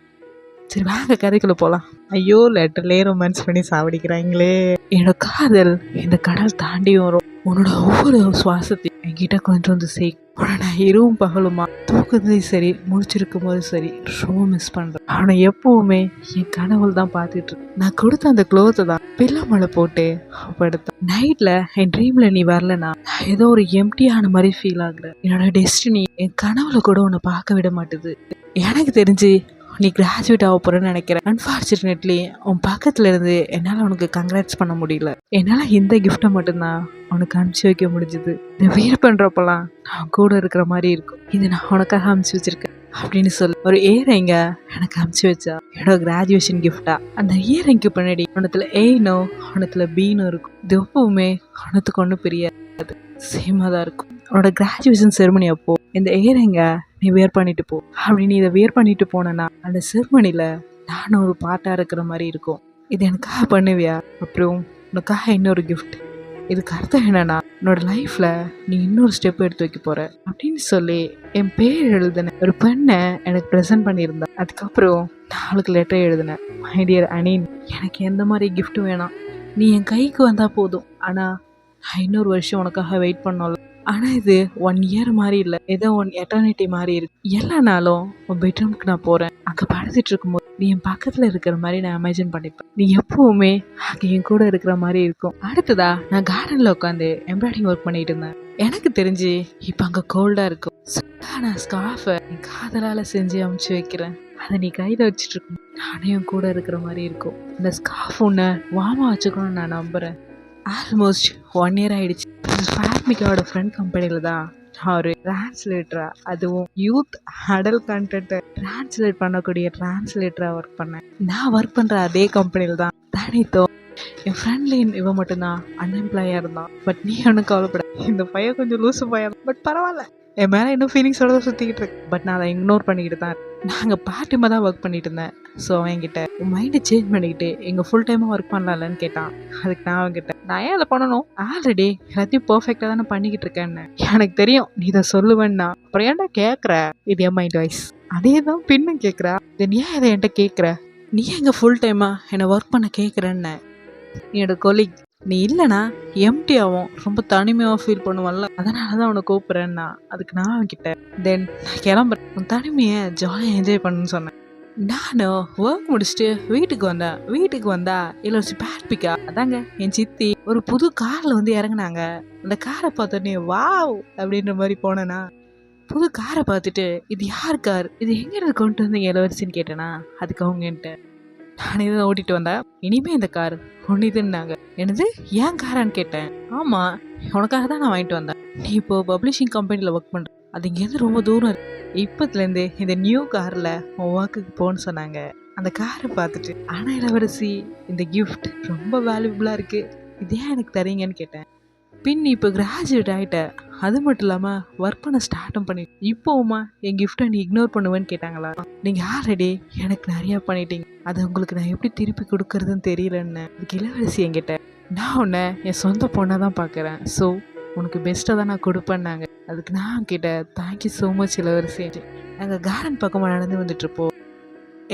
சரி வாங்க கதைக்குள்ள போகலாம். ஐயோ லெட்டர்லேயே ரொமான்ஸ் பண்ணி சாவடிக்கிறாங்களே. என்னோட காதல் இந்த கடல் தாண்டி வரும், உன்னோட ஒவ்வொரு சுவாசத்தையும் என்கிட்ட கொஞ்சம் வந்து உன்னை நான் இரவும் பகலுமா தூக்கத்தையும் சரி முடிச்சிருக்கும் போது சரி ரொம்ப மிஸ் பண்ணுறேன். அவனை எப்பவுமே என் கனவுல தான் பார்த்துட்டு இருக்கேன். நான் கொடுத்த அந்த க்ளோத்தை தான் பிள்ளை மலை போட்டு படுத்தேன். நைட்டில் என் ட்ரீமில் நீ வரலனா நான் ஏதோ ஒரு எம்டியான மாதிரி ஃபீல் ஆகுறேன். என்னோட டெஸ்டினி என் கனவுல கூட உன்னை பார்க்க விட மாட்டுது. எனக்கு தெரிஞ்சு நீ கிராஜுவேட் ஆக போகிறேன்னு நினைக்கிறேன். அன்ஃபார்ச்சுனேட்லி உன் பக்கத்தில் இருந்து என்னால் உனக்கு கங்க்ராட்ஸ் பண்ண முடியல. என்னால் இந்த கிஃப்ட்டை மட்டும்தான் உனக்கு அனுப்பிச்சி வைக்க முடிஞ்சுது. இதை வியர் பண்ணுறப்பெல்லாம் நான் கூட இருக்கிற மாதிரி இருக்கும். இது நான் உனக்காக அனுப்பிச்சி வச்சிருக்கேன் அப்படின்னு சொல்லி ஒரு இயரிங்க எனக்கு அனுப்பிச்சி வச்சா, என்னோட கிராஜுவேஷன் கிஃப்டா. அந்த இயரிங்க்கு பின்னாடி ஒன்றத்தில் ஏனோ ஒன்றத்தில் பீனோ இருக்கும். இது எப்பவுமே ஒன்றுத்துக்கு ஒன்று பிரியாது, சேமாக தான் இருக்கும். உன்னோட கிராஜுவேஷன் செரிமனி அப்போ இந்த இயரிங்க நீ வியர் பண்ணிட்டு போ. அப்படி நீ இதை வியர் பண்ணிட்டு போனேன்னா அந்த செரிமனியில் நானும் ஒரு பாட்டாக இருக்கிற மாதிரி இருக்கும். இது எனக்காக பண்ணுவியா? அப்புறம் உனக்காக இன்னொரு கிஃப்ட். இதுக்கு அர்த்தம் என்னன்னா உன்னோட லைஃப்ல நீ இன்னொரு ஸ்டெப் எடுத்து வைக்க போற அப்படின்னு சொல்லி என் பேர் எழுதின ஒரு பெண்ணை எனக்கு ப்ரெசென்ட் பண்ணியிருந்தேன். அதுக்கப்புறம் நான் அவளுக்கு லெட்டர் எழுதினேன். மை டியர் அனின், எனக்கு எந்த மாதிரி கிஃப்ட் வேணாம், நீ என் கைக்கு வந்தா போதும். ஆனா நான் இன்னொரு வருஷம் உனக்காக வெயிட் பண்ணோம்ல, ஆனால் இது 1 இயர் மாதிரி இல்லை, ஏதோ 1 எட்டர்னிட்டி மாதிரி இருக்கு. எல்லா நாளும் உன் பெட்ரூமுக்கு நான் போகிறேன், அங்கே படுத்துட்டு இருக்கும்போது நீ என் பக்கத்தில் இருக்கிற மாதிரி நான் இமேஜின் பண்ணிப்பேன். நீ எப்பவுமே அங்கே என் கூட இருக்கிற மாதிரி இருக்கும். அடுத்ததா நான் கார்டனில் உட்காந்து எம்ப்ராய்டிங் ஒர்க் பண்ணிட்டு இருந்தேன். எனக்கு தெரிஞ்சு இப்போ அங்கே கோல்டாக இருக்கும். நான் ஸ்கார்ஃபை என் காதலால் செஞ்சு அமுச்சு வைக்கிறேன். அதை நீ கையில் வச்சுட்டு இருக்கும், நானே என் கூட இருக்கிற மாதிரி இருக்கும். இந்த ஸ்கார்ஃப் ஒன்று வார்மாக வச்சுக்கணும்னு நான் நம்புகிறேன். ஆல்மோஸ்ட் 1 இயர் ஆயிடுச்சு. ஃபேட்மிக்காவோட ஃப்ரெண்ட் கம்பெனியில் தான் நான் ஒரு டிரான்ஸ்லேட்டராக, அதுவும் யூத் அடல்ட் கண்டென்ட்டை டிரான்ஸ்லேட் பண்ணக்கூடிய டிரான்ஸ்லேட்டராக ஒர்க் பண்ணேன். நான் ஒர்க் பண்ணுற அதே கம்பெனியில் தான் தனித்தோ என் ஃப்ரெண்ட்லின் இவன் மட்டும்தான் அன்எம்ப்ளாயாக இருந்தான். பட் நீ ஒன்றும் கவலைப்பட, இந்த பையன் கொஞ்சம் லூசு பையன், பட் பரவாயில்ல, என் மேலே இன்னும் ஃபீலிங்ஸோட தான் சுற்றிக்கிட்டு இருக்கு. பட் நான் அதை இக்னோர் பண்ணிக்கிட்டு தான் நாங்கள் பார்ட் டைமாக தான் ஒர்க் பண்ணிட்டு இருந்தேன். ஸோ அவன் என்கிட்ட உன் மைண்டை சேஞ்ச் பண்ணிக்கிட்டு எங்கள் ஃபுல் டைமாக ஒர்க் பண்ணலாம்லன்னு கேட்டான். அதுக்கு நான் அவன்கிட்ட நான் ஏன் அதை பண்ணணும், ஆல்ரெடி எல்லாத்தையும் பர்ஃபெக்டாக தானே பண்ணிக்கிட்டு இருக்கேன்னு எனக்கு தெரியும், நீ இதை சொல்லுவேன்னா அப்புறம் ஏன்டா கேட்குற, இது என் மைண்ட் வாய்ஸ். அதே தான் பின்னும் கேட்குறா, தென் ஏன் இதை என்கிட்ட கேட்குற, நீ எங்கள் ஃபுல் டைமாக என்னை ஒர்க் பண்ண கேட்குறேன்னு. என்னோட கொலீக் நீ இல்லைனா எம்டி ஆகும், ரொம்ப தனிமையாக ஃபீல் பண்ணுவல்ல, அதனால தான் அவனை கூப்பிட்றேன்னா. அதுக்கு நான் அவன்கிட்ட தென் நான் கிளம்புறேன், உன் தனிமையை ஜாலியாக என்ஜாய் பண்ணுன்னு சொன்னேன். நானும் ஒர்க் முடிச்சுட்டு வீட்டுக்கு வந்தா இளவரசி பேட்பிக்கா அதாங்க என் சித்தி ஒரு புது காரில் வந்து இறங்குனாங்க. அந்த காரை பார்த்தோன்னே வாவ் அப்படின்ற மாதிரி போனேன்னா, புது காரை பார்த்துட்டு இது யார் கார், இது எங்கேருந்து கொண்டு வந்தீங்க இளவரசின்னு கேட்டேனா. அதுக்கு அவங்க என்கிட்ட நானே தான் ஓட்டிட்டு வந்தேன், இனிமே இந்த கார் ஒன்றுதுன்னாங்க. எனது ஏன் காரான்னு கேட்டேன். ஆமாம், உனக்காக தான் நான் வாங்கிட்டு வந்தேன், நீ இப்போ பப்ளிஷிங் கம்பெனியில் ஒர்க் பண்ணுற, அது இங்கேருந்து ரொம்ப தூரம் இருக்கு, இப்போத்துலேருந்து இந்த நியூ காரில் உன் ஒர்க்குக்கு போன்னு சொன்னாங்க. அந்த காரை பார்த்துட்டு ஆனால் இளவரசி இந்த கிஃப்ட் ரொம்ப வேல்யூபுளாக இருக்குது, இதே எனக்கு தரீங்கன்னு கேட்டேன். பின் இப்போ கிராஜுவேட் ஆகிட்ட, அது மட்டும் இல்லாமல் ஒர்க் பண்ண ஸ்டார்ட்டும் பண்ணி இப்போவுமா என் கிஃப்ட்டை நீ இக்னோர் பண்ணுவேன்னு கேட்டாங்களா. நீங்கள் ஆல்ரெடி எனக்கு நிறையா பண்ணிட்டீங்க, அது உங்களுக்கு நான் எப்படி திருப்பி கொடுக்கறதுன்னு தெரியலன்னு. அதுக்கு இளவரசி என்கிட்ட நான் உன்னை என் சொந்த பொண்ணாக தான் பார்க்குறேன், ஸோ உனக்கு பெஸ்ட்டாக தான் நான் கொடுப்பேன்னாங்க. அதுக்கு நான் கிட்ட தேங்க்யூ ஸோ மச் இளவரசி. நாங்கள் கார்டன் பக்கமாக நடந்து வந்துட்டுருப்போம்.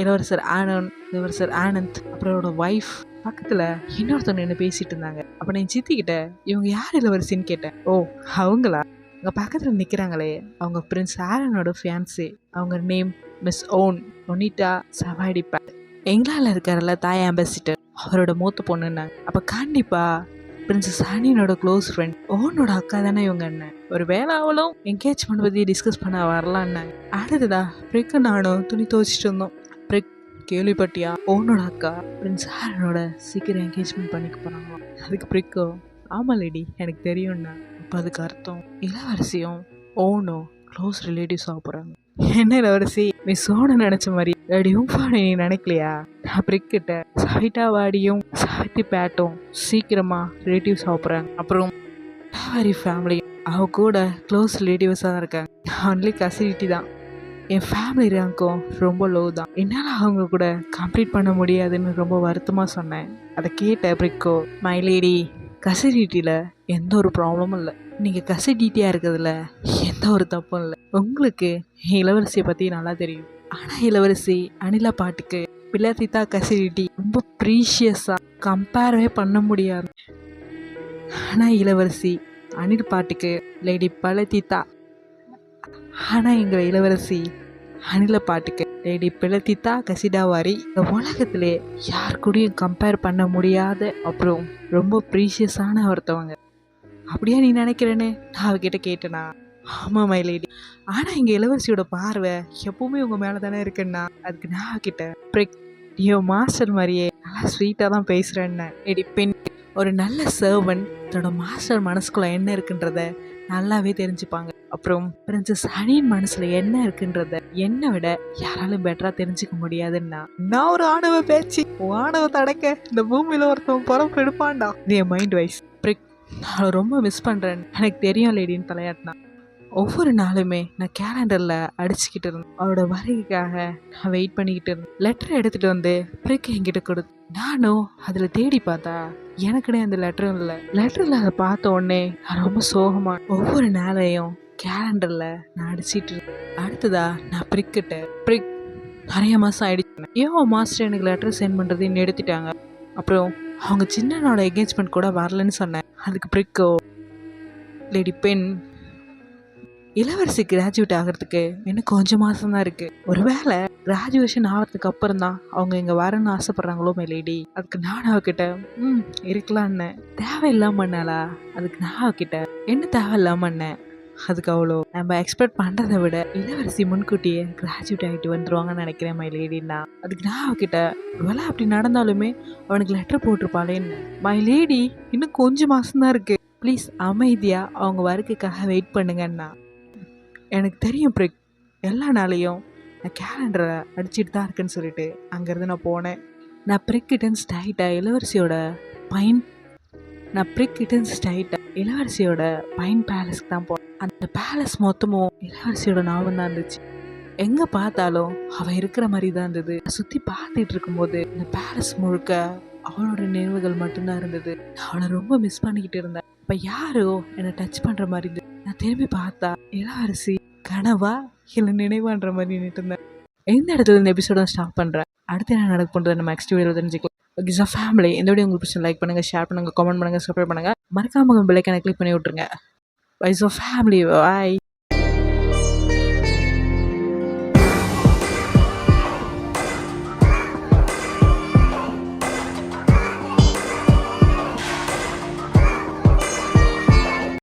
இளவரசர் ஆனந்த் அப்புறம் அவரோட ஒய்ஃப் பக்கத்தில் இன்னொருத்தவங்க என்ன பேசிட்டு இருந்தாங்க. அப்போ நான் சித்திக்கிட்ட இவங்க யார் இளவரசின்னு கேட்டேன். ஓ அவங்களா, அங்கே பக்கத்தில் நிற்கிறாங்களே அவங்க பிரின்ஸ் ஆரனோட ஃபியான்சி, அவங்க நேம் மிஸ் ஒனிட்டா சவாடிப்பா, இங்கிலாண்டில் இருக்கார்ல தாய் அம்பாசிடர், அவரோட மூத்த பொண்ணுன்னாங்க. அப்போ கண்டிப்பாக பிரின்சஸ் ஆனியோட க்ளோஸ் ஃப்ரெண்ட் ஓனோட அக்கா தானே இவங்க. என்ன ஒரு வேலை அவளும் என்கேஜ்மெண்ட் பற்றி டிஸ்கஸ் பண்ண வரலான்னாங்க. அடுத்ததா பிரிக்கு நானும் துணி துவச்சிட்டு இருந்தோம். பிரிக் கேள்விப்பட்டியா, ஓனோட அக்கா பிரின்ஸ் ஆரனோட சீக்கிரம் என்கேஜ்மெண்ட் பண்ணிக்க போகிறாங்க. அதுக்கு பிரிக்கோ ஆமாம் லேடி எனக்கு தெரியும்னா. அப்போ அதுக்கு அர்த்தம் இளவரசியும் ஓனும் க்ளோஸ் ரிலேட்டிவ்ஸ் ஆக போகிறாங்க. என்ன இளவரசி நீ சோனை நினச்ச மாதிரி ரெடியும் நீ நினைக்கலையா. நான் பிரிக்கிட்ட சவிட்டா வாடியும் சாவித்தி பேட்டும் சீக்கிரமா ரிலேட்டிவ்ஸ் ஆக போகிறாங்க. அப்புறம் ஃபேமிலி அவ கூட க்ளோஸ் ரிலேட்டிவ்ஸாக தான் இருக்காங்க. ஒன்லி கசிலிட்டி தான், என் ஃபேமிலி ரேங்க்கும் ரொம்ப லோ தான், என்னால் அவங்க கூட கம்ப்ளீட் பண்ண முடியாதுன்னு ரொம்ப வருத்தமாக சொன்னேன். அதை கேட்ட பிரிக்கோ மை லேடி கசிலிட்டியில் எந்த ஒரு ப்ராப்ளமும் இல்லை, நீங்கள் கசிலிட்டியாக இருக்கிறதுல எந்த ஒரு தப்பும் இல்லை, உங்களுக்கு இளவரசியை பற்றி நல்லா தெரியும். ஆனால் இளவரசி அனிலா பாட்டுக்கு பிள்ளைத்தா கசிலிட்டி ரொம்ப ப்ரீஷியஸாக கம்பேரவே பண்ண முடியாது. ஆனால் இளவரசி அனில் பாட்டுக்கு லேடி பழத்தித்தா, ஆனால் எங்கள் இளவரசி அனில பாட்டுக்கு லேடி பிளத்தித்தா கசிடாவாரி இந்த உலகத்திலே யார் கூடயும் கம்பேர் பண்ண முடியாத அப்புறம் ரொம்ப ப்ரீஷியஸான ஒருத்தவங்க. அப்படியே நீ நினைக்கிறேன்னு நான் அவகிட்ட கேட்டேனா. ஆமாம் மை லேடி, ஆனால் எங்கள் இளவரசியோட பார்வை எப்பவுமே உங்கள் மேலே தானே இருக்குன்னா. அதுக்கு நான் அவகிட்ட பிரிக் நீயோ மாஸ்டர் மாதிரியே நல்லா ஸ்வீட்டாக தான் பேசுகிறேன்னு. லேடி பெண் ஒரு நல்ல சர்வன்ட் தன்னோட மாஸ்டர் மனசுக்குள்ள என்ன இருக்குன்றத நல்லாவே தெரிஞ்சுப்பாங்க. அப்புறம் பிரின்சஸ் ஹனியின் மனசுல என்ன இருக்குன்றத என்னை விட யாராலும் பெட்டரா தெரிஞ்சுக்க முடியாதுன்னா. நான் ஒரு ஆணவ பேச்சு ஆணவத்தை அடக்க இந்த பூமியில ஒருத்தவன் பொறப்பு எடுப்பான்டா. இது என் மைண்ட் வைஸ். நான் ரொம்ப மிஸ் பண்றேன் எனக்கு தெரியும் லேடின்னு தலையாட்டினா. ஒவ்வொரு நாளுமே நான் கேலண்டரில் அடிச்சுக்கிட்டு இருந்தேன், அவரோட வருகைக்காக நான் வெயிட் பண்ணிக்கிட்டு இருந்தேன். லெட்டர் எடுத்துகிட்டு வந்து பிறகு என்கிட்ட கொடுத்து நானும் அதில் தேடி பார்த்தா எனக்குனே அந்த லெட்டரும் இல்லை. லெட்டரில் அதை பார்த்த உடனே நான் ரொம்ப சோகமாக ஒவ்வொரு நாளையும் கேலண்டரில் நான் அடிச்சிட்டு இருந்தேன். அடுத்ததா நான் பிரிக் நிறைய மாதம் ஆயிடுச்சு. ஏன் மாஸ்டர் எனக்கு லெட்டர் சென்ட் பண்ணுறது நிறுத்திட்டாங்க. அப்புறம் அவங்க சின்னனோட என்கேஜ்மெண்ட் கூட வரலன்னு சொன்னேன். அதுக்கு பிரிக்கோ லேடி பெண் இளவரசி கிராஜுவேட் ஆகிறதுக்கு இன்னும் கொஞ்சம் மாதம் தான் இருக்குது. ஒருவேளை கிராஜுவேஷன் ஆகிறதுக்கு அப்புறம் தான் அவங்க இங்கே வரணும்னு ஆசைப்பட்றாங்களோ லேடி. அதுக்கு நான் அவகிட்ட இருக்கலான்னு தேவையில்லாம பண்ணாளா. அதுக்கு நான் அவகிட்ட என்ன தேவையில்லாம பண்ணேன். அதுக்கு அவ்வளோ நம்ம எக்ஸ்பெக்ட் பண்ணுறதை விட இளவரசி முன்கூட்டியே கிராஜுவேட் ஆகிட்டு வந்துடுவாங்கன்னு நினைக்கிறேன் மை லேடின்னா. அதுக்கு நான் அவகிட்ட ஒருவேளை அப்படி நடந்தாலுமே அவனுக்கு லெட்டர் போட்டிருப்பாளேன்னு. மை லேடி இன்னும் கொஞ்சம் மாதம்தான் இருக்குது, ப்ளீஸ் அமைதியாக அவங்க வருகைக்காக வெயிட் பண்ணுங்கன்னா. எனக்கு தெரியும் பிரிக் எல்லா நாளையும் நான் கேலண்டரை அடிச்சுட்டு தான் இருக்குன்னு சொல்லிட்டு அங்கேருந்து நான் போனேன். நான் பிரிக்கிட்டேன்னு ஸ்ட்ரைட்டாக இளவரசியோட பைன் நான் பிரிக்கிட்டன் ஸ்டைட்டா இளவரசியோட பைன் பேலஸ்க்கு தான் போனேன். அந்த பேலஸ் மொத்தமும் இளவரசியோட ஞாபகம் தான் இருந்துச்சு. எங்க பார்த்தாலும் அவ இருக்கிற மாதிரி தான் இருந்தது. நான் சுத்தி பார்த்துட்டு இருக்கும்போது இந்த பேலஸ் முழுக்க அவளோட நினைவுகள் மட்டும்தான் இருந்தது. நான் அவளை ரொம்ப மிஸ் பண்ணிக்கிட்டு இருந்தேன். இப்ப யாரோ என்னை டச் பண்ற மாதிரி இருந்தது. நான் திரும்பி பார்த்தா இளவரசி கனவா இல்லை நினைவான்ற மாதிரி நின்றுட்டு இருந்தேன். எந்த இடத்துல இந்த எபிசோட ஸ்டாப் பண்றேன். அடுத்து என்ன நடக்க போன்றது நம்ம நெக்ஸ்ட் வீடியோவில் தெரிஞ்சுக்கலாம். ஓகே சார் ஃபேமிலி, இந்த வீடியோ உங்களுக்கு பிடிச்ச லைக் பண்ணுங்க, ஷேர் பண்ணுங்க, கமெண்ட் பண்ணுங்க, சப்ஸ்கிரைப் பண்ணுங்க, மறக்காம பெல் ஐகானை கிளிக் பண்ணி விட்டுருங்க. பை சார் ஃபேமிலி, பாய்.